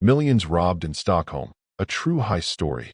Millions robbed in Stockholm, a true heist story.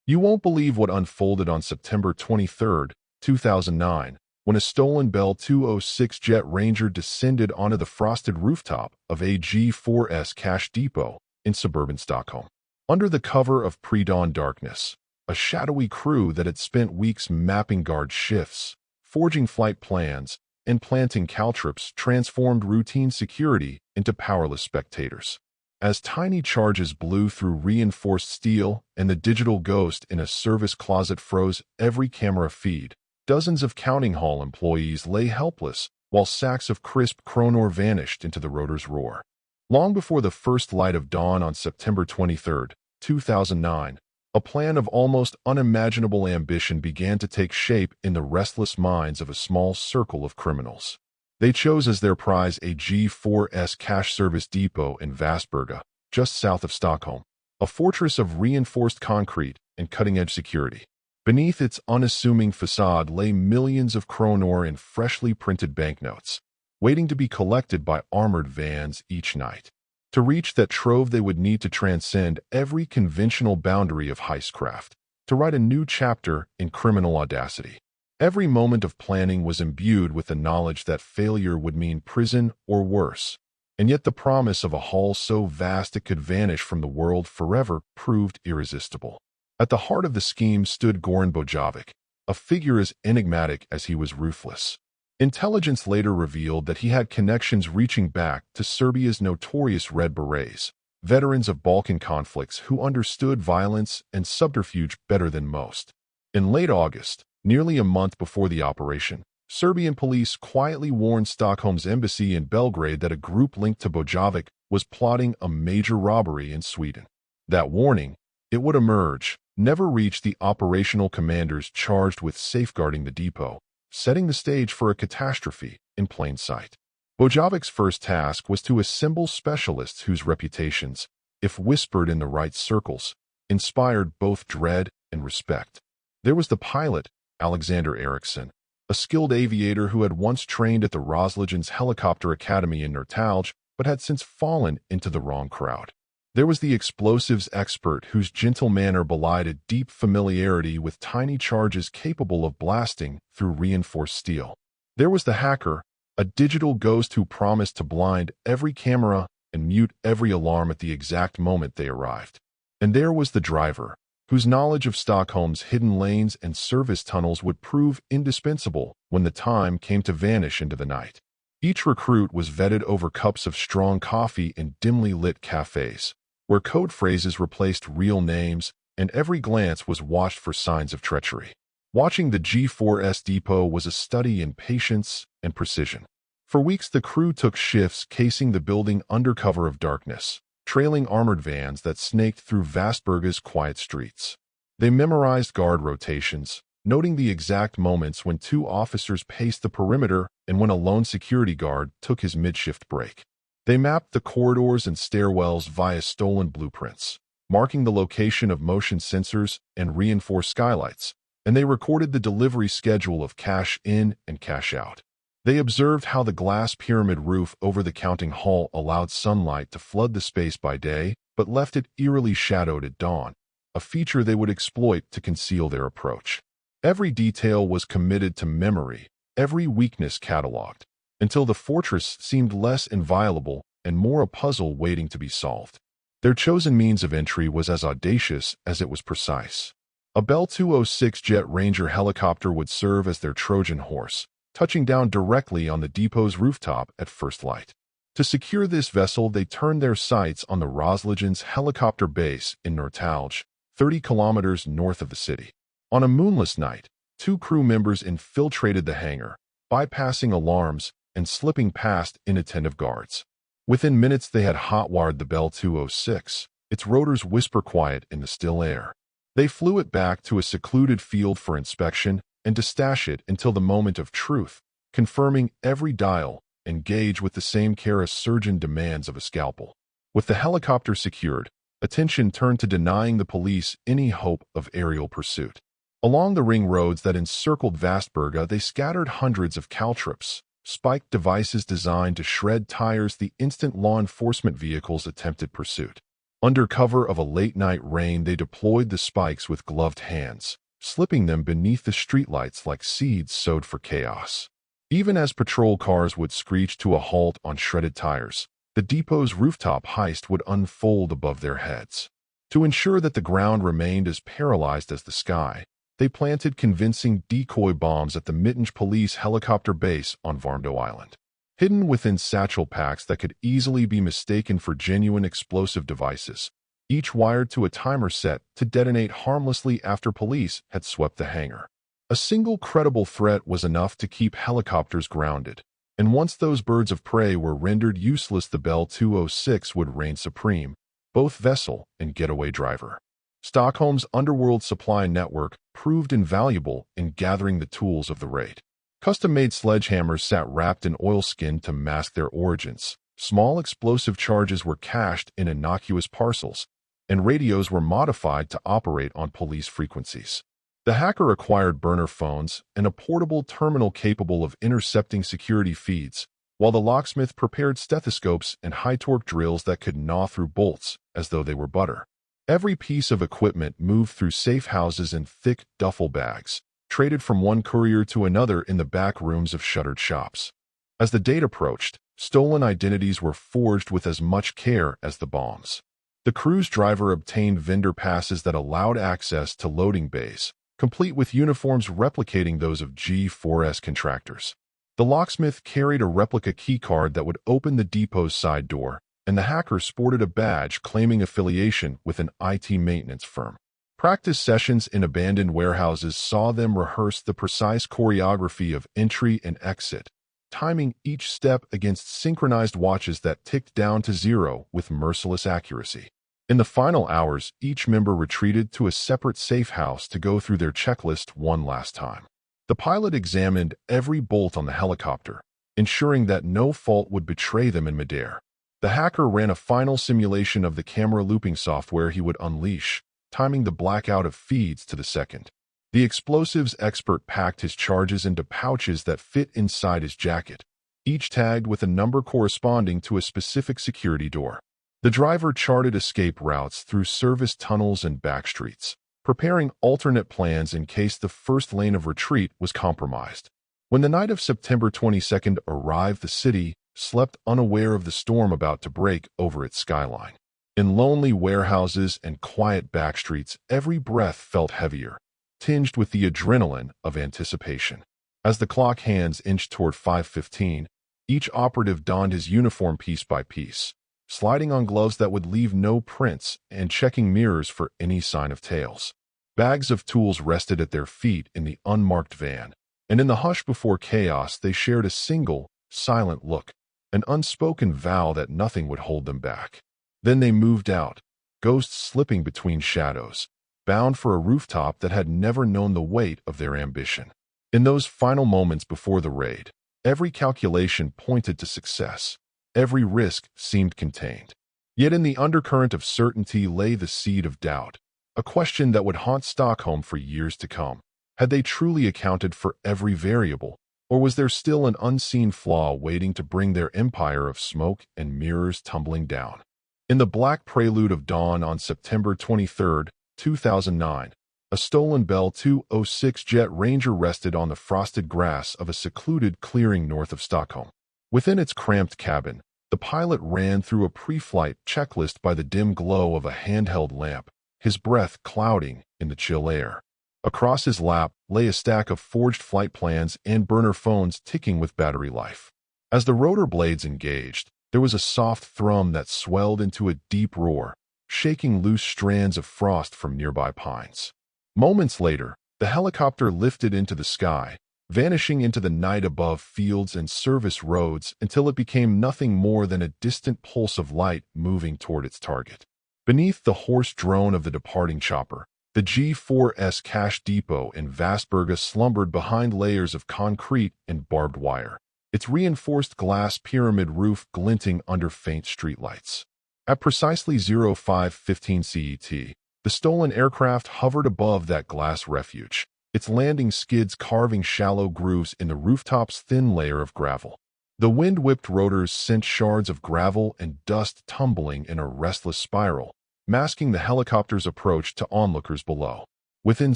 You won't believe what unfolded on September 23, 2009, when a stolen Bell 206 Jet Ranger descended onto the frosted rooftop of a G4S cash depot in suburban Stockholm. Under the cover of pre-dawn darkness, a shadowy crew that had spent weeks mapping guard shifts, forging flight plans, and planting caltrops transformed routine security into powerless spectators. As tiny charges blew through reinforced steel and the digital ghost in a service closet froze every camera feed, dozens of counting hall employees lay helpless while sacks of crisp kronor vanished into the rotor's roar. Long before the first light of dawn on September 23, 2009, a plan of almost unimaginable ambition began to take shape in the restless minds of a small circle of criminals. They chose as their prize a G4S cash service depot in Västberga, just south of Stockholm, a fortress of reinforced concrete and cutting-edge security. Beneath its unassuming facade lay millions of kronor in freshly printed banknotes, waiting to be collected by armored vans each night. To reach that trove, they would need to transcend every conventional boundary of heistcraft, to write a new chapter in criminal audacity. Every moment of planning was imbued with the knowledge that failure would mean prison or worse, and yet the promise of a haul so vast it could vanish from the world forever proved irresistible. At the heart of the scheme stood Goran Bojovic, a figure as enigmatic as he was ruthless. Intelligence later revealed that he had connections reaching back to Serbia's notorious Red Berets, veterans of Balkan conflicts who understood violence and subterfuge better than most. In late August, nearly a month before the operation, Serbian police quietly warned Stockholm's embassy in Belgrade that a group linked to Bojovic was plotting a major robbery in Sweden. That warning, it would emerge, never reached the operational commanders charged with safeguarding the depot, setting the stage for a catastrophe in plain sight. Bojovic's first task was to assemble specialists whose reputations, if whispered in the right circles, inspired both dread and respect. There was the pilot, Alexander Eriksson, a skilled aviator who had once trained at the Roslagens Helicopter Academy in Norrtälje but had since fallen into the wrong crowd. There was the explosives expert whose gentle manner belied a deep familiarity with tiny charges capable of blasting through reinforced steel. There was the hacker, a digital ghost who promised to blind every camera and mute every alarm at the exact moment they arrived. And there was the driver, whose knowledge of Stockholm's hidden lanes and service tunnels would prove indispensable when the time came to vanish into the night. Each recruit was vetted over cups of strong coffee in dimly lit cafes, where code phrases replaced real names, and every glance was watched for signs of treachery. Watching the G4S depot was a study in patience and precision. For weeks, the crew took shifts casing the building under cover of darkness, trailing armored vans that snaked through Västberga's quiet streets. They memorized guard rotations, noting the exact moments when two officers paced the perimeter and when a lone security guard took his mid-shift break. They mapped the corridors and stairwells via stolen blueprints, marking the location of motion sensors and reinforced skylights, and they recorded the delivery schedule of cash in and cash out. They observed how the glass pyramid roof over the counting hall allowed sunlight to flood the space by day, but left it eerily shadowed at dawn, a feature they would exploit to conceal their approach. Every detail was committed to memory, every weakness cataloged, until the fortress seemed less inviolable and more a puzzle waiting to be solved. Their chosen means of entry was as audacious as it was precise. A Bell 206 Jet Ranger helicopter would serve as their Trojan horse, touching down directly on the depot's rooftop at first light. To secure this vessel, they turned their sights on the Roslagens helicopter base in Norrtälje, 30 kilometers north of the city. On a moonless night, two crew members infiltrated the hangar, bypassing alarms and slipping past inattentive guards. Within minutes, they had hotwired the Bell 206, its rotors whisper quiet in the still air. They flew it back to a secluded field for inspection and to stash it until the moment of truth, confirming every dial and gauge with the same care a surgeon demands of a scalpel. With the helicopter secured, attention turned to denying the police any hope of aerial pursuit. Along the ring roads that encircled Västberga, they scattered hundreds of caltrops, spiked devices designed to shred tires the instant law enforcement vehicles attempted pursuit. Under cover of a late-night rain, they deployed the spikes with gloved hands, slipping them beneath the streetlights like seeds sowed for chaos. Even as patrol cars would screech to a halt on shredded tires, the depot's rooftop heist would unfold above their heads. To ensure that the ground remained as paralyzed as the sky, they planted convincing decoy bombs at the Mittenj police helicopter base on Varmdo Island. Hidden within satchel packs that could easily be mistaken for genuine explosive devices, each wired to a timer set to detonate harmlessly after police had swept the hangar. A single credible threat was enough to keep helicopters grounded, and once those birds of prey were rendered useless, the Bell 206 would reign supreme, both vessel and getaway driver. Stockholm's underworld supply network proved invaluable in gathering the tools of the raid. Custom-made sledgehammers sat wrapped in oilskin to mask their origins. Small explosive charges were cached in innocuous parcels, and radios were modified to operate on police frequencies. The hacker acquired burner phones and a portable terminal capable of intercepting security feeds, while the locksmith prepared stethoscopes and high-torque drills that could gnaw through bolts as though they were butter. Every piece of equipment moved through safe houses in thick duffel bags, traded from one courier to another in the back rooms of shuttered shops. As the date approached, stolen identities were forged with as much care as the bombs. The cruise driver obtained vendor passes that allowed access to loading bays, complete with uniforms replicating those of G4S contractors. The locksmith carried a replica keycard that would open the depot's side door, and the hacker sported a badge claiming affiliation with an IT maintenance firm. Practice sessions in abandoned warehouses saw them rehearse the precise choreography of entry and exit, timing each step against synchronized watches that ticked down to zero with merciless accuracy. In the final hours, each member retreated to a separate safe house to go through their checklist one last time. The pilot examined every bolt on the helicopter, ensuring that no fault would betray them in midair. The hacker ran a final simulation of the camera looping software he would unleash, timing the blackout of feeds to the second. The explosives expert packed his charges into pouches that fit inside his jacket, each tagged with a number corresponding to a specific security door. The driver charted escape routes through service tunnels and backstreets, preparing alternate plans in case the first lane of retreat was compromised. When the night of September 22nd arrived, the city slept unaware of the storm about to break over its skyline. In lonely warehouses and quiet backstreets, every breath felt heavier, tinged with the adrenaline of anticipation. As the clock hands inched toward 5:15, each operative donned his uniform piece by piece, sliding on gloves that would leave no prints and checking mirrors for any sign of tails. Bags of tools rested at their feet in the unmarked van, and in the hush before chaos they shared a single, silent look, an unspoken vow that nothing would hold them back. Then they moved out, ghosts slipping between shadows, bound for a rooftop that had never known the weight of their ambition. In those final moments before the raid, every calculation pointed to success. Every risk seemed contained. Yet in the undercurrent of certainty lay the seed of doubt, a question that would haunt Stockholm for years to come. Had they truly accounted for every variable, or was there still an unseen flaw waiting to bring their empire of smoke and mirrors tumbling down? In the black prelude of dawn on September 23, 2009, a stolen Bell 206 jet Ranger rested on the frosted grass of a secluded clearing north of Stockholm. Within its cramped cabin, the pilot ran through a pre-flight checklist by the dim glow of a handheld lamp, his breath clouding in the chill air. Across his lap lay a stack of forged flight plans and burner phones ticking with battery life. As the rotor blades engaged, there was a soft thrum that swelled into a deep roar, shaking loose strands of frost from nearby pines. Moments later, the helicopter lifted into the sky, vanishing into the night above fields and service roads until it became nothing more than a distant pulse of light moving toward its target. Beneath the hoarse drone of the departing chopper, the G4S cash depot in Vastberga slumbered behind layers of concrete and barbed wire, its reinforced glass pyramid roof glinting under faint streetlights. At precisely 05:15 CET, the stolen aircraft hovered above that glass refuge, its landing skids carving shallow grooves in the rooftop's thin layer of gravel. The wind-whipped rotors sent shards of gravel and dust tumbling in a restless spiral, masking the helicopter's approach to onlookers below. Within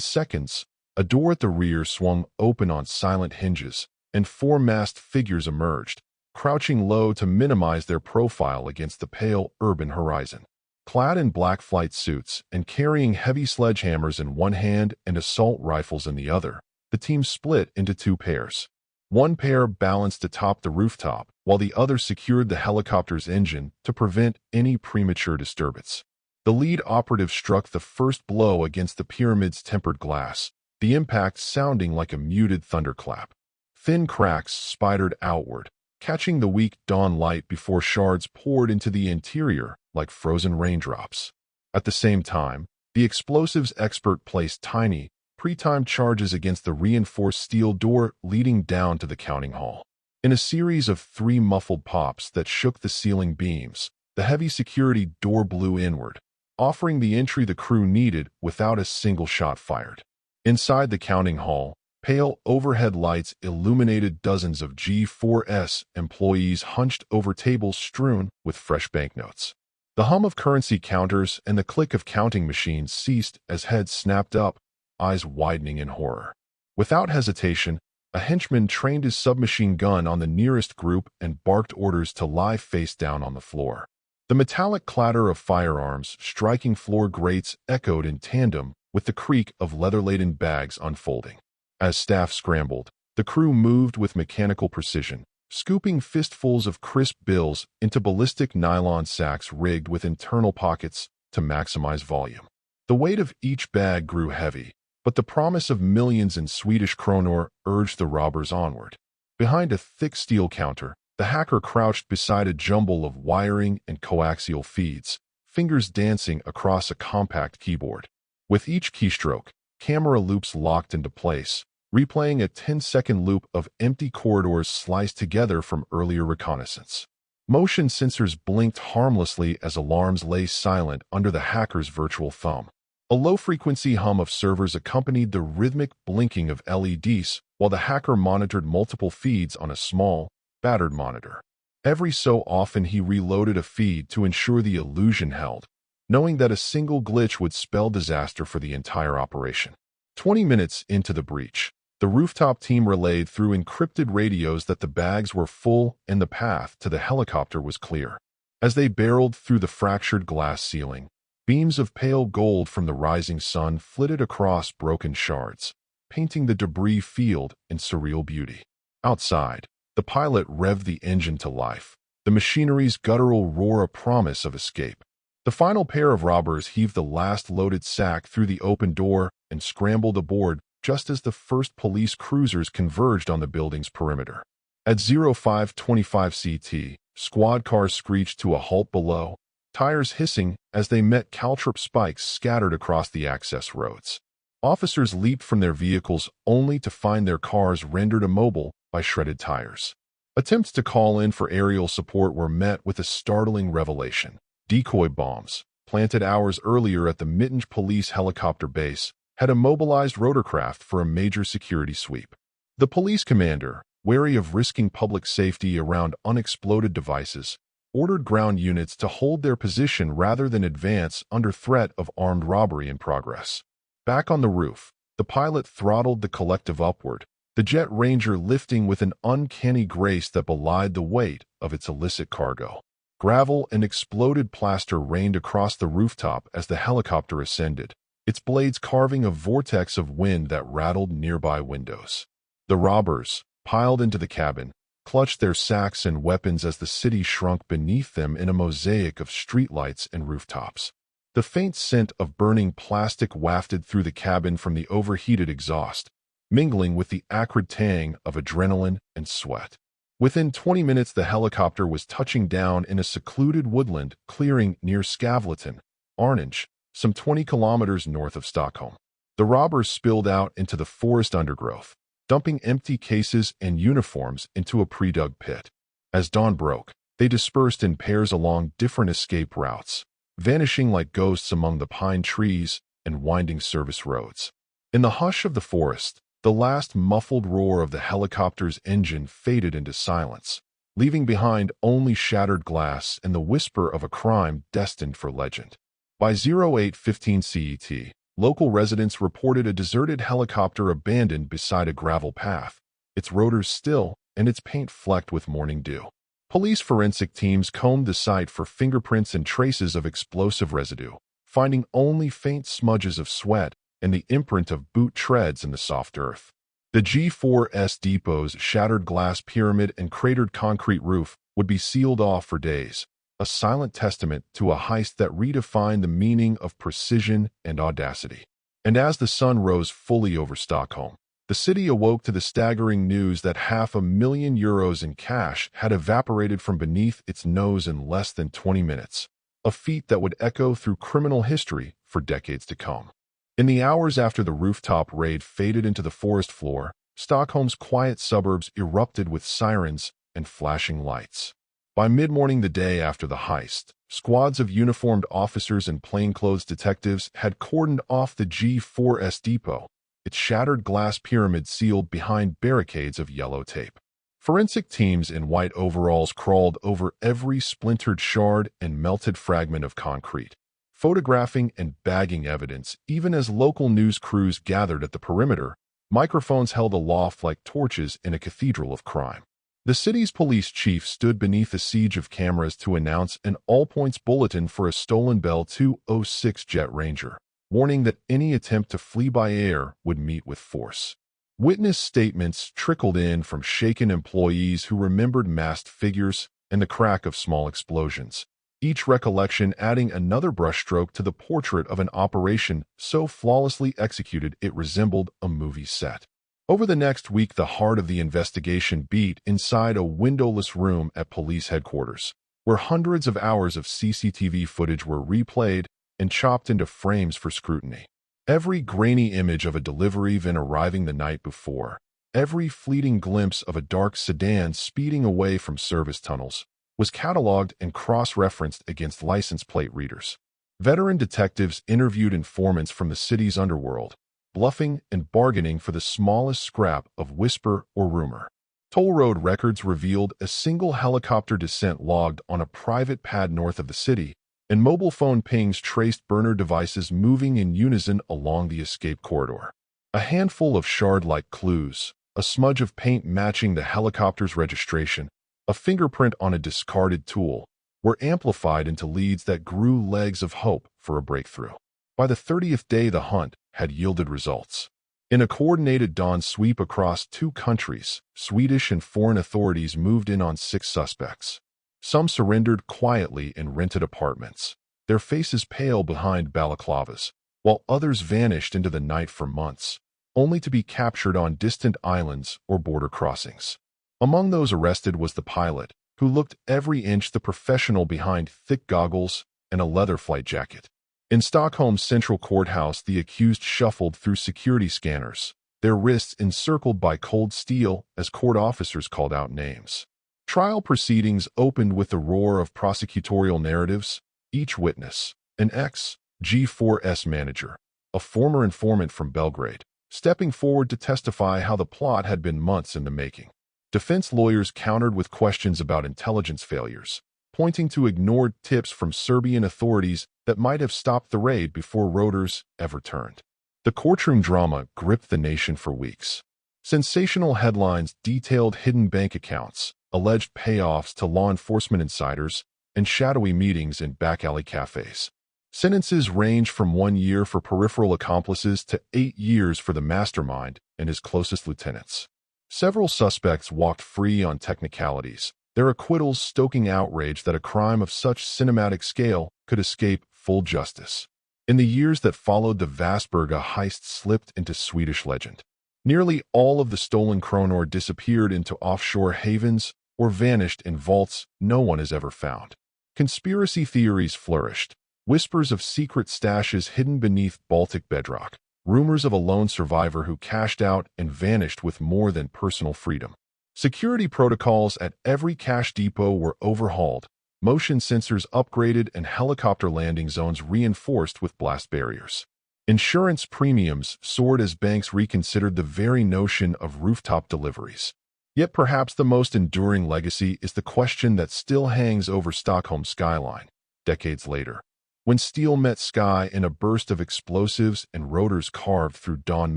seconds, a door at the rear swung open on silent hinges, and four masked figures emerged, crouching low to minimize their profile against the pale urban horizon. Clad in black flight suits and carrying heavy sledgehammers in one hand and assault rifles in the other, the team split into two pairs. One pair balanced atop the rooftop, while the other secured the helicopter's engine to prevent any premature disturbance. The lead operative struck the first blow against the pyramid's tempered glass, the impact sounding like a muted thunderclap. Thin cracks spidered outward, catching the weak dawn light before shards poured into the interior like frozen raindrops. At the same time, the explosives expert placed tiny, pre-timed charges against the reinforced steel door leading down to the counting hall. In a series of 3 muffled pops that shook the ceiling beams, the heavy security door blew inward, offering the entry the crew needed without a single shot fired. Inside the counting hall, pale overhead lights illuminated dozens of G4S employees hunched over tables strewn with fresh banknotes. The hum of currency counters and the click of counting machines ceased as heads snapped up, eyes widening in horror. Without hesitation, a henchman trained his submachine gun on the nearest group and barked orders to lie face down on the floor. The metallic clatter of firearms striking floor grates echoed in tandem with the creak of leather-laden bags unfolding. As staff scrambled, the crew moved with mechanical precision, scooping fistfuls of crisp bills into ballistic nylon sacks rigged with internal pockets to maximize volume. The weight of each bag grew heavy, but the promise of millions in Swedish kronor urged the robbers onward. Behind a thick steel counter, the hacker crouched beside a jumble of wiring and coaxial feeds, fingers dancing across a compact keyboard. With each keystroke, camera loops locked into place, replaying a 10-second loop of empty corridors sliced together from earlier reconnaissance. Motion sensors blinked harmlessly as alarms lay silent under the hacker's virtual thumb. A low-frequency hum of servers accompanied the rhythmic blinking of LEDs while the hacker monitored multiple feeds on a small, battered monitor. Every so often he reloaded a feed to ensure the illusion held, knowing that a single glitch would spell disaster for the entire operation. 20 minutes into the breach, the rooftop team relayed through encrypted radios that the bags were full and the path to the helicopter was clear. As they barreled through the fractured glass ceiling, beams of pale gold from the rising sun flitted across broken shards, painting the debris field in surreal beauty. Outside, the pilot revved the engine to life, the machinery's guttural roar a promise of escape. The final pair of robbers heaved the last loaded sack through the open door and scrambled aboard just as the first police cruisers converged on the building's perimeter. At 0525 CT, squad cars screeched to a halt below, tires hissing as they met caltrop spikes scattered across the access roads. Officers leaped from their vehicles only to find their cars rendered immobile by shredded tires. Attempts to call in for aerial support were met with a startling revelation. Decoy bombs, planted hours earlier at the Mittenj police helicopter base, had immobilized rotorcraft for a major security sweep. The police commander, wary of risking public safety around unexploded devices, ordered ground units to hold their position rather than advance under threat of armed robbery in progress. Back on the roof, the pilot throttled the collective upward, the Jet Ranger lifting with an uncanny grace that belied the weight of its illicit cargo. Gravel and exploded plaster rained across the rooftop as the helicopter ascended, its blades carving a vortex of wind that rattled nearby windows. The robbers, piled into the cabin, clutched their sacks and weapons as the city shrunk beneath them in a mosaic of streetlights and rooftops. The faint scent of burning plastic wafted through the cabin from the overheated exhaust, mingling with the acrid tang of adrenaline and sweat. Within 20 minutes, the helicopter was touching down in a secluded woodland clearing near Skavleton, Arninge, some 20 kilometers north of Stockholm. The robbers spilled out into the forest undergrowth, dumping empty cases and uniforms into a pre-dug pit. As dawn broke, they dispersed in pairs along different escape routes, vanishing like ghosts among the pine trees and winding service roads. In the hush of the forest, the last muffled roar of the helicopter's engine faded into silence, leaving behind only shattered glass and the whisper of a crime destined for legend. By 08:15 CET, local residents reported a deserted helicopter abandoned beside a gravel path, its rotors still and its paint flecked with morning dew. Police forensic teams combed the site for fingerprints and traces of explosive residue, finding only faint smudges of sweat and the imprint of boot treads in the soft earth. The G4S depot's shattered glass pyramid and cratered concrete roof would be sealed off for days, a silent testament to a heist that redefined the meaning of precision and audacity. And as the sun rose fully over Stockholm, the city awoke to the staggering news that €500,000 in cash had evaporated from beneath its nose in less than 20 minutes, a feat that would echo through criminal history for decades to come. In the hours after the rooftop raid faded into the forest floor, Stockholm's quiet suburbs erupted with sirens and flashing lights. By mid-morning the day after the heist, squads of uniformed officers and plainclothes detectives had cordoned off the G4S depot, its shattered glass pyramid sealed behind barricades of yellow tape. Forensic teams in white overalls crawled over every splintered shard and melted fragment of concrete, photographing and bagging evidence. Even as local news crews gathered at the perimeter, microphones held aloft like torches in a cathedral of crime. The city's police chief stood beneath a siege of cameras to announce an all-points bulletin for a stolen Bell 206 Jet Ranger, warning that any attempt to flee by air would meet with force. Witness statements trickled in from shaken employees who remembered masked figures and the crack of small explosions, each recollection adding another brushstroke to the portrait of an operation so flawlessly executed it resembled a movie set. Over the next week, the heart of the investigation beat inside a windowless room at police headquarters, where hundreds of hours of CCTV footage were replayed and chopped into frames for scrutiny. Every grainy image of a delivery van arriving the night before, every fleeting glimpse of a dark sedan speeding away from service tunnels, was cataloged and cross-referenced against license plate readers. Veteran detectives interviewed informants from the city's underworld, bluffing and bargaining for the smallest scrap of whisper or rumor. Toll road records revealed a single helicopter descent logged on a private pad north of the city, and mobile phone pings traced burner devices moving in unison along the escape corridor. A handful of shard-like clues, a smudge of paint matching the helicopter's registration, a fingerprint on a discarded tool, were amplified into leads that grew legs of hope for a breakthrough. By the 30th day, the hunt had yielded results. In a coordinated dawn sweep across 2 countries, Swedish and foreign authorities moved in on 6 suspects. Some surrendered quietly in rented apartments, their faces pale behind balaclavas, while others vanished into the night for months, only to be captured on distant islands or border crossings. Among those arrested was the pilot, who looked every inch the professional behind thick goggles and a leather flight jacket. In Stockholm's central courthouse, the accused shuffled through security scanners, their wrists encircled by cold steel as court officers called out names. Trial proceedings opened with the roar of prosecutorial narratives, each witness, an ex-G4S manager, a former informant from Belgrade, stepping forward to testify how the plot had been months in the making. Defense lawyers countered with questions about intelligence failures, pointing to ignored tips from Serbian authorities that might have stopped the raid before rotors ever turned. The courtroom drama gripped the nation for weeks. Sensational headlines detailed hidden bank accounts, alleged payoffs to law enforcement insiders, and shadowy meetings in back-alley cafes. Sentences ranged from 1 year for peripheral accomplices to 8 years for the mastermind and his closest lieutenants. Several suspects walked free on technicalities, their acquittals stoking outrage that a crime of such cinematic scale could escape full justice. In the years that followed, the Väsberga heist slipped into Swedish legend. Nearly all of the stolen kronor disappeared into offshore havens or vanished in vaults no one has ever found. Conspiracy theories flourished, whispers of secret stashes hidden beneath Baltic bedrock, rumors of a lone survivor who cashed out and vanished with more than personal freedom. Security protocols at every cash depot were overhauled, motion sensors upgraded, and helicopter landing zones reinforced with blast barriers. Insurance premiums soared as banks reconsidered the very notion of rooftop deliveries. Yet perhaps the most enduring legacy is the question that still hangs over Stockholm's skyline, decades later. When steel met sky in a burst of explosives and rotors carved through dawn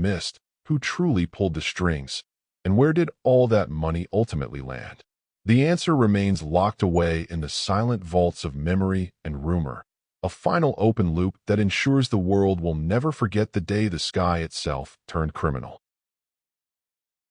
mist, who truly pulled the strings? And where did all that money ultimately land? The answer remains locked away in the silent vaults of memory and rumor, a final open loop that ensures the world will never forget the day the sky itself turned criminal.